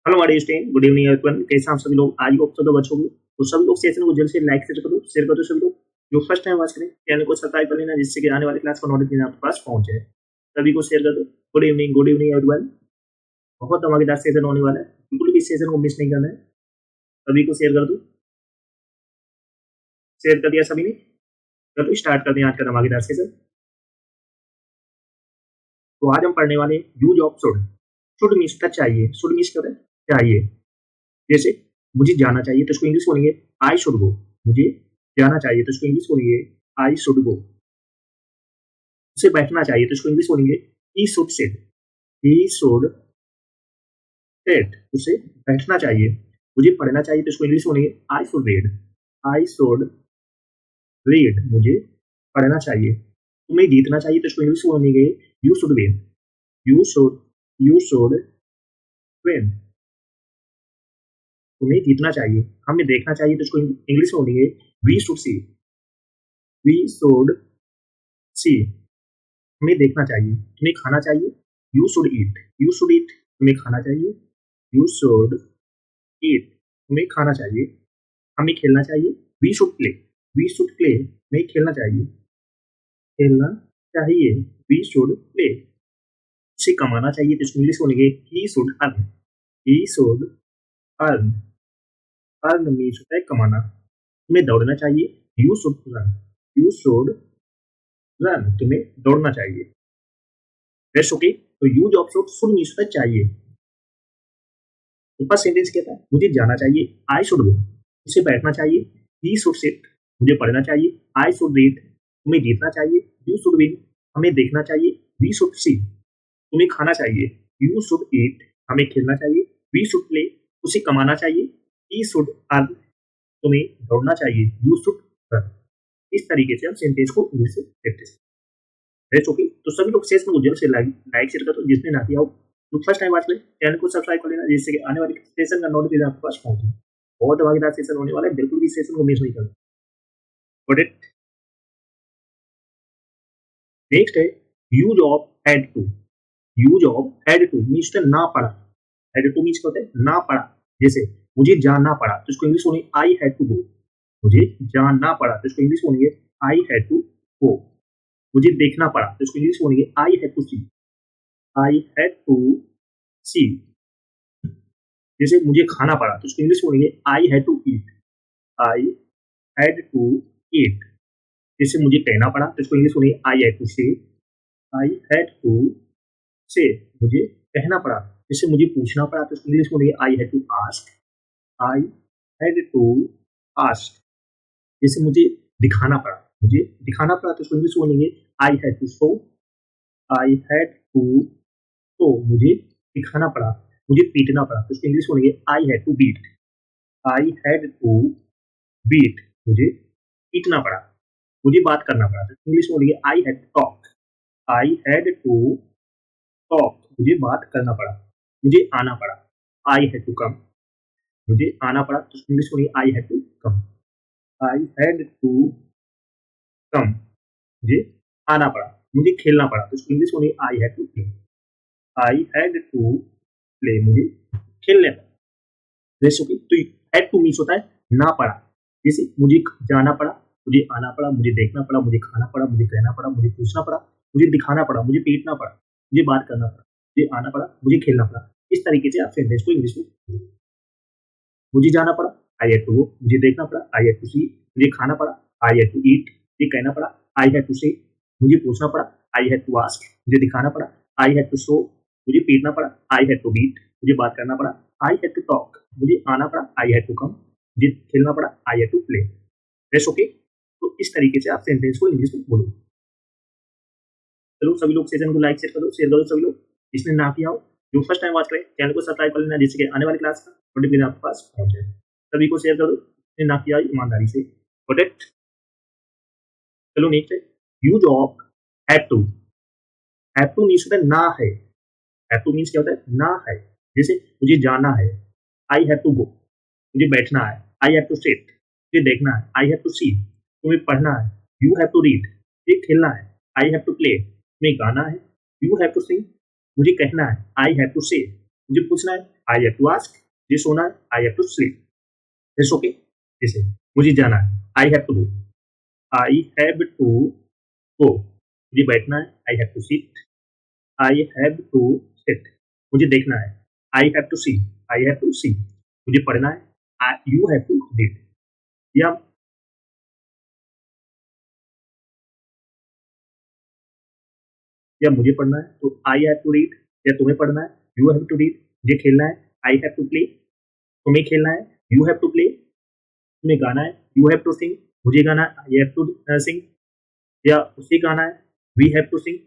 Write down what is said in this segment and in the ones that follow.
Hello हमारे student, good evening everyone. कैसे आप सभी लोग? आज आप सब लोग अच्छे होंगे। तो सभी लोग सेशन को जल्द से लाइक शेयर कर दो सभी लोग। जो फर्स्ट टाइम वॉच करें चैनल को सब्सक्राइब कर लेना, जिससे कि आने वाली क्लास का नोटिफिकेशन आपके पास पहुंच जाए। सभी को शेयर कर दो। Good evening everyone. बहुत धमाकेदार सेशन होने वाला है, बिल्कुल भी सेशन को मिस नहीं करना है। सभी को शेयर कर दो। शेयर कर दिया सभी ने? चलो स्टार्ट करते हैं आज का धमाकेदार सेशन। तो आज हम पढ़ने वाले use of should. Should means का चाहिए, शुड मीन्स क्या होता है? चाहिए। जैसे मुझे जाना चाहिए तो इसको इंग्लिश बोलेंगे आई शुड गो। मुझे जाना चाहिए तो इसको इंग्लिश बोलेंगे आई शुड गो। उसे बैठना चाहिए तो इसको इंग्लिश बोलेंगे he should seat. He should seat. उसे बैठना चाहिए। मुझे पढ़ना चाहिए तो इसको इंग्लिश बोलेंगे I should read. I should read. मुझे पढ़ना चाहिए। तुम्हें जीतना चाहिए तो इसको इंग्लिश बोलेंगे you should win. You should win. तुम्हें जीतना चाहिए। हमें देखना चाहिए तो इसको इंग्लिश में बोलेंगे we should see. We should see. हमें देखना चाहिए। तुम्हें खाना चाहिए, you should eat. You should eat. तुम्हें खाना चाहिए, यू शुड ईट। तुम्हें खाना चाहिए। हमें खेलना चाहिए, we should play. We should play. हमें खेलना चाहिए, खेलना चाहिए, वी शुड प्ले। उसे कमाना चाहिए तो इसको इंग्लिश बोलेंगे he should earn. He should earn. Earn means होता है कमाना। तुम्हें दौड़ना चाहिए, you should run. You should run. तुम्हें दौड़ना चाहिए। That's okay. तो यूज ऑफ शुड मीन्स होता है चाहिए। ऊपर सेंटेंस कहता है मुझे जाना चाहिए, आई शुड गो। उसे बैठना चाहिए, ही शुड सिट। मुझे पढ़ना चाहिए, आई शुड रीड। तुम्हें जीतना चाहिए, यू शुड विन। हमें देखना चाहिए, वी शुड सी। तुम्हें खाना चाहिए, यू शुड ईट। हमें खेलना चाहिए, वी शुड प्ले। उसे कमाना चाहिए, ही शुड अर्न। तुम्हें दौड़ना चाहिए, यू शुड रन। इस तरीके से हम सेंटेंस को इंग्लिश से प्रैक्टिस। That's okay. तो सभी लोग सेशन को जल्द से लाइक शेयर कर दो, जिसने ना किया हो। तो फर्स्ट टाइम वॉच ले चैनल को सब्सक्राइब कर लेना, जिससे कि आने वाले सेशन का नोटिफिकेशन आपके पास पहुंचे। बहुत धमाकेदार सेशन होने वाला है, बिल्कुल भी सेशन को मिस नहीं करना। Got it? नेक्स्ट है use of had to. Use of had to means ना पड़ा। हैड टू मीन्स क्या होता है? ना पड़ा। जैसे मुझे जाना पड़ा तो इसको इंग्लिश बोलेंगे आई हैड टू गो। मुझे जाना पड़ा तो इसको इंग्लिश बोलेंगे आई हैड टू गो। मुझे देखना पड़ा तो इसको इंग्लिश बोलेंगे I had to see. I had to see. जैसे मुझे खाना पड़ा तो उसको इंग्लिश बोलेंगे I had to eat. I had to eat. जैसे मुझे कहना पड़ा तो इसको इंग्लिश बोलेंगे आई हैड टू से। आई हैड टू से। मुझे कहना पड़ा। जैसे मुझे पूछना पड़ा तो इसको इंग्लिश बोलेंगे I had to ask. I had to ask. जैसे मुझे दिखाना पड़ा, मुझे दिखाना पड़ा तो इसको इंग्लिश बोलेंगे I had to show. I had to show. मुझे दिखाना पड़ा, मुझे पीटना पड़ा तो इसको इंग्लिश बोलेंगे I had to beat. I had to beat. मुझे पीटना पड़ा, मुझे बात करना पड़ा तो इंग्लिश में बोलिए I had to talk. I had to talk. मुझे बात करना पड़ा, मुझे आना पड़ा, आई हैड टू कम। मुझे आना पड़ा तो इंग्लिश में बोलिए I had to come. I had to come. मुझे आना पड़ा, मुझे खेलना पड़ा तो इंग्लिश में बोलिए I had to play. I had to play. मुझे खेलने पड़ा। जैसे कि तो हैड टू मीन्स होता है ना पड़ा। जैसे मुझे जाना पड़ा, मुझे आना पड़ा, मुझे देखना पड़ा, मुझे खाना पड़ा, मुझे कहना पड़ा, मुझे पूछना पड़ा, मुझे दिखाना पड़ा, मुझे पीटना पड़ा, मुझे बात करना पड़ा, मुझे आना पड़ा, मुझे खेलना पड़ा। इस तरीके से आप सेंटेंस को इंग्लिश में बोलिए। मुझे जाना पड़ा, आई हैड टू गो। मुझे देखना पड़ा, आई हैड टू सी। मुझे खाना पड़ा, आई हैड टू ईट। मुझे कहना पड़ा, आई हैड टू से। मुझे पूछना पड़ा, आई हैड टू आस्क। मुझे दिखाना पड़ा, आई हैड टू शो। मुझे पीटना पड़ा, आई हैड टू बीट। मुझे बात करना पड़ा, आई हैड टू टॉक। मुझे आना पड़ा, आई हैड टू कम। मुझे खेलना पड़ा, I had to play. That's okay. तो इस तरीके से आप सेंटेंस को इंग्लिश में बोलो। चलो सभी लोग सेशन को लाइक शेयर करो सभी लोग, जिसने ना किया हो। जो फर्स्ट टाइम वॉच करें चैनल को सब्सक्राइब कर लेना, जिससे कि आने वाली क्लास का नोटिफिकेशन आपके पास पहुंच जाए। सभी को शेयर करो, जिसने ना किया ईमानदारी से। प्रोटेक्ट। चलो नेक्स्ट है use of have to. Have to means होता है ना है। हैव टू मीन्स क्या होता है? ना है। जैसे मुझे जाना है, आई हैव टू गो। मुझे बैठना है, आई हैव टू सिट। मुझे देखना है, आई हैव टू सी। तुम्हें पढ़ना है, यू हैव टू रीड। मुझे खेलना है, आई हैव टू प्ले। तुम्हें गाना है, यू हैव टू सिंग। मुझे कहना है, आई हैव टू से। मुझे पूछना है आई हैव टू आस्क, मुझे सोना है I have to sleep, it's okay. जैसे मुझे जाना है I have to go, I have to go, मुझे बैठना है I have to sit, I have to sit, मुझे देखना है I have to see, I have to see, मुझे पढ़ना है यू हैव टू रीड, या मुझे पढ़ना है तो आई हैव टू रीड, या तुम्हें पढ़ना है यू हैव टू रीड, मुझे खेलना है आई हैव टू प्ले, तुम्हें खेलना है यू हैव टू प्ले, तुम्हें गाना है यू हैव टू सिंग, मुझे गाना है आई हैव टू सिंग, या उसे गाना है वी हैव टू सिंग,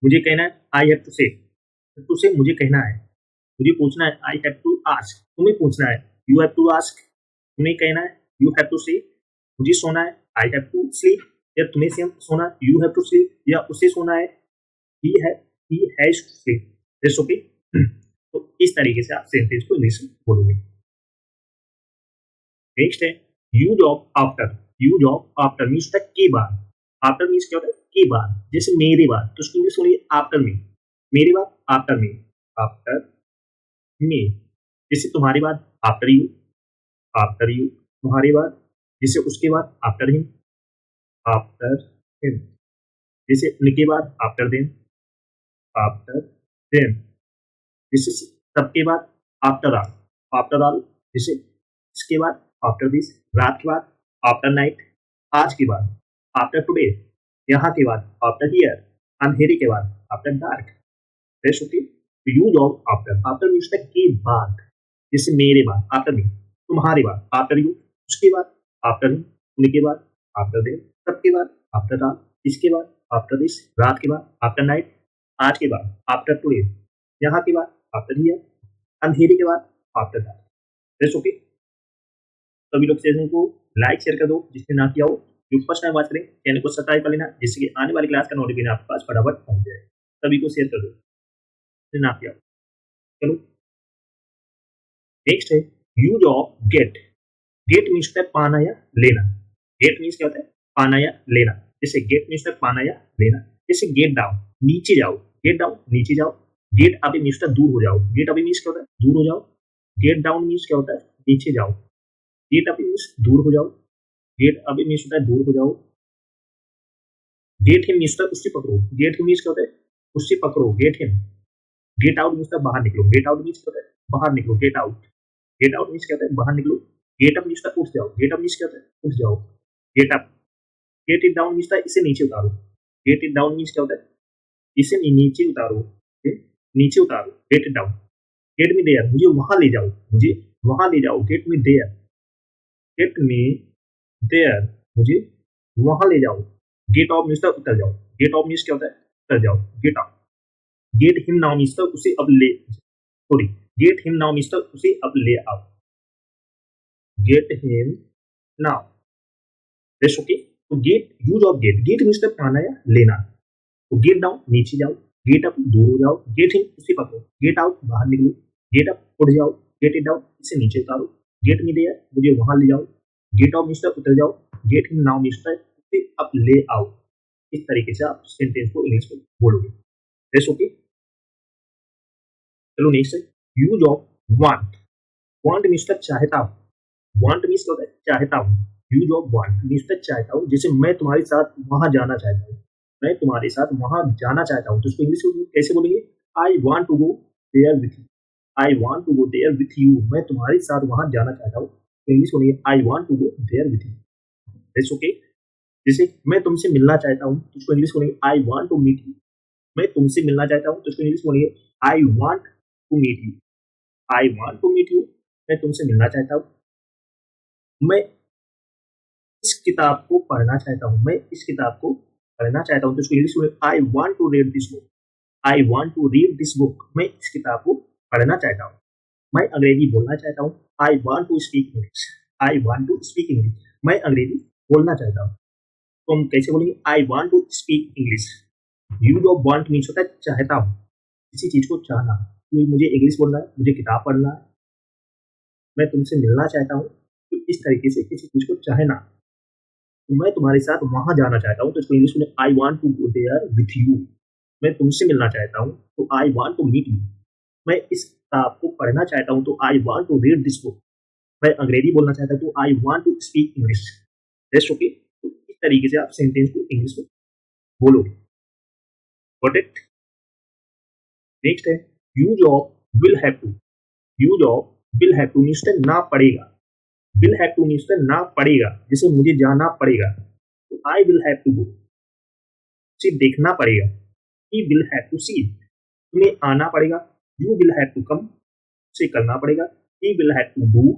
मुझे कहना है आई हैव टू से मुझे कहना है, मुझे पूछना है आई हैव टू आस्क, तुम्हें पूछना है यू हैव टू आस्क, तुम्हें कहना है यू हैव टू से, मुझे सोना है आई हैव टू स्लीप, या तुम्हें सोना है यू हैव टू स्लीप, या उसे सोना है he has to sleep, that's okay. तो इस तरीके से आप सेंटेंस को इंग्लिश में बोलोगे। नेक्स्ट है use of after, use of after means होता है के बाद, आफ्टर मीन्स क्या होता है के बाद, जैसे मेरे बाद, तो उसकी इंग्लिश बोलिए आफ्टर मी, मेरे बाद आफ्टर मी, आफ्टर मी, जैसे तुम्हारे बाद आफ्टर यू, आफ्टर यू, तुम्हारे बाद, जैसे उसके बाद आफ्टर हिम, आफ्टर हिम, जैसे उनके बाद आफ्टर देम, आफ्टर देम, जैसे सबके बाद आफ्टर ऑल, आफ्टर ऑल, जैसे इसके बाद आफ्टर दिस, रात के बाद आफ्टर नाइट, आज के बाद आफ्टर टुडे, यहाँ के बाद आफ्टर हियर, अंधेरे के बाद आफ्टर डार्क, दैट्स ओके। तो use of after, after means the के बाद, जैसे मेरे बाद आफ्टर मी, तुम्हारे बाद आफ्टर यू, उसके बाद आफ्टर हिम, उनके बाद आफ्टर देम, सबके बाद आफ्टर ऑल, इसके बाद आफ्टर दिस, रात के बाद आफ्टर नाइट, आज के बाद आफ्टर टुडे, यहाँ के बाद आफ्टर हियर, अंधेरे के बाद आफ्टर डार्क, दैट्स ओके। सभी लोग सेशन को लाइक शेयर कर दो जिसने ना किया हो, जो फर्स्ट टाइम वॉच करें चैनल को सब्सक्राइब कर लेना, जिससे कि आने वाली क्लास का नोटिफिकेशन आपके पास फटाफट पहुंच जाए। सभी को शेयर कर दो जिसने ना किया हो। चलो नेक्स्ट है use of get, get means होता है पाना या लेना, गेट मीन्स क्या होता है पाना या लेना, जैसे गेट मीन्स होता है पाना या लेना, जैसे गेट डाउन नीचे जाओ, गेट डाउन नीचे जाओ, गेट अभी मीन्स होता है दूर हो जाओ, गेट अभी मीन्स क्या होता है दूर हो जाओ, गेट डाउन मीन्स क्या होता है नीचे जाओ, गेट अभी मीन्स दूर हो जाओ, गेट अभी मीन्स होता है दूर हो जाओ, गेट हिम मीन्स होता है उससे पकड़ो, गेट हिम मीन्स क्या होता है उससे पकड़ो, get him, get out means होता है बाहर निकलो, गेट आउट मीन्स क्या होता है बाहर निकलो, get out, get out means क्या होता है बाहर निकलो, गेट अप मीन्स होता है उठ जाओ, गेट अप मीन्स क्या होता है उठ जाओ, get up, gate it down means होता है इसे नीचे उतारो, गेट इट डाउन मीन्स क्या होता है इसे नीचे उतारो, नीचे उतारो, get it down, get me there मुझे वहां ले जाओ, मुझे वहां ले जाओ, get me there, get me there मुझे वहां ले जाओ, गेट ऑफ मीन्स उतर जाओ, गेट ऑफ मीन्स क्या होता है उतर जाओ, get off, get him now means उसे अब ले, sorry get him now means उसे अब ले आओ, get him now, that's okay. तो get use of get, get means पाना या लेना, तो गेट डाउन नीचे जाओ, गेट अप दूर हो जाओ, गेट हिम उसे पकड़ो, गेट आउट बाहर निकलो, गेट अप उठ जाओ, गेट इट डाउन इसे नीचे उतारो, गेट मी देयर मुझे वहां ले जाओ, गेट ऑफ मीन्स उतर जाओ, गेट हिम नाउ मीन्स उसे अब ले आओ। इस तरीके से आप सेंटेंस को इंग्लिश में बोलोगे, दैट्स ओके। चलो नेक्स्ट है use of want, want means चाहता हूँ, वांट मीन्स क्या होता है चाहता हूँ, यूज ऑफ वांट मीन्स चाहता हूँ, जैसे मैं तुम्हारे साथ वहां जाना चाहता हूँ, मैं तुम्हारे साथ वहां जाना चाहता हूँ, तो उसको इंग्लिश में कैसे बोलेंगे I want to go there with you, I want to go there with you, मैं तुम्हारे साथ वहां जाना चाहता हूँ, तो इंग्लिश बोलेंगे I want to go there with you, that's okay. जैसे मैं तुमसे मिलना चाहता हूँ, तो उसको इंग्लिश बोलेंगे I want to meet you, मैं तुमसे मिलना चाहता हूँ, तो उसको इंग्लिश बोलेंगे I want to meet you, I want to meet you, मैं तुमसे मिलना चाहता हूँ, मैं इस किताब को पढ़ना चाहता हूँ, मैं इस किताब को पढ़ना चाहता हूँ, तो उसको इंग्लिश में I want to read this book, I want to read this book, मैं इस किताब को पढ़ना चाहता हूँ, मैं अंग्रेजी बोलना चाहता हूँ, I want to speak English, I want to speak English, मैं अंग्रेजी बोलना चाहता हूँ, तो हम कैसे बोलेंगे I want to speak English. Use of want means होता है चाहता हूँ, किसी चीज को चाहना, तो मुझे इंग्लिश बोलना है, मुझे किताब पढ़ना है, मैं तुमसे मिलना चाहता हूँ, तो इस तरीके से किसी चीज को चाहना, तो मैं तुम्हारे साथ वहां जाना चाहता हूँ, तो इसको इंग्लिश में I want to go there with you, मैं तुमसे मिलना चाहता हूँ तो I want to meet you. मैं इस किताब को पढ़ना चाहता हूँ तो I want to read this book. मैं अंग्रेजी बोलना चाहता हूँ तो I want to speak English. Just okay, तो इस तरीके से आप सेंटेंस को इंग्लिश में बोलोगे। Got it? नेक्स्ट है use of will have to. Use of will have to means ना पड़ेगा। विल हैव टू मीन्स ना पड़ेगा, जैसे मुझे जाना पड़ेगा तो I will have to go. उसे देखना पड़ेगा, he will have to see it. तुम्हें आना पड़ेगा, you will have to come. उसे करना पड़ेगा, he will have to do.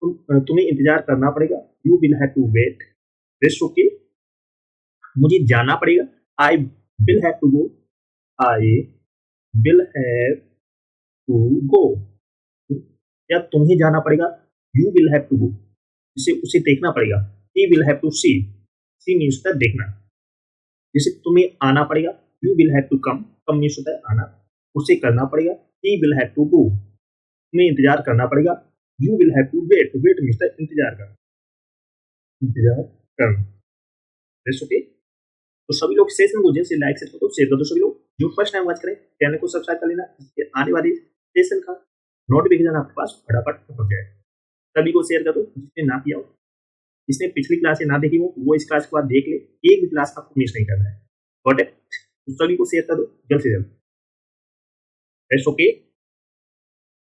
तुम्हें इंतजार करना पड़ेगा, you will have to wait. Rest okay. मुझे जाना पड़ेगा, I will have to go. I will have to go. या तुम्हें जाना पड़ेगा, you will have to go. जिसे उसे देखना पड़ेगा, he will have to see. See means होता है देखना। जैसे तुम्हें आना पड़ेगा, you will have to come. Come means होता है आना। उसे करना पड़ेगा, he will have to do. तुम्हें इंतजार करना पड़ेगा, you will have to wait. Wait means होता है इंतजार करना। इंतजार करना। That's okay? तो सभी लोग सेशन को जैसे लाइक शेयर कर दो। सभी लोग जो फर्स्ट टाइम वॉच करें चैनल को सब्सक्राइब कर लेना, इसके आने वाली सेशन का नोटिफिकेशन आपके पास फटाफट पहुंच जाए। सभी को शेयर कर दो जिसने ना किया हो। जिसने पिछली क्लास ना देखी हो वो इस क्लास के बाद देख ले, एक भी क्लास आपको मिस नहीं करना है। Got it? तो सभी को शेयर कर दो जल्द से जल्द। That's okay.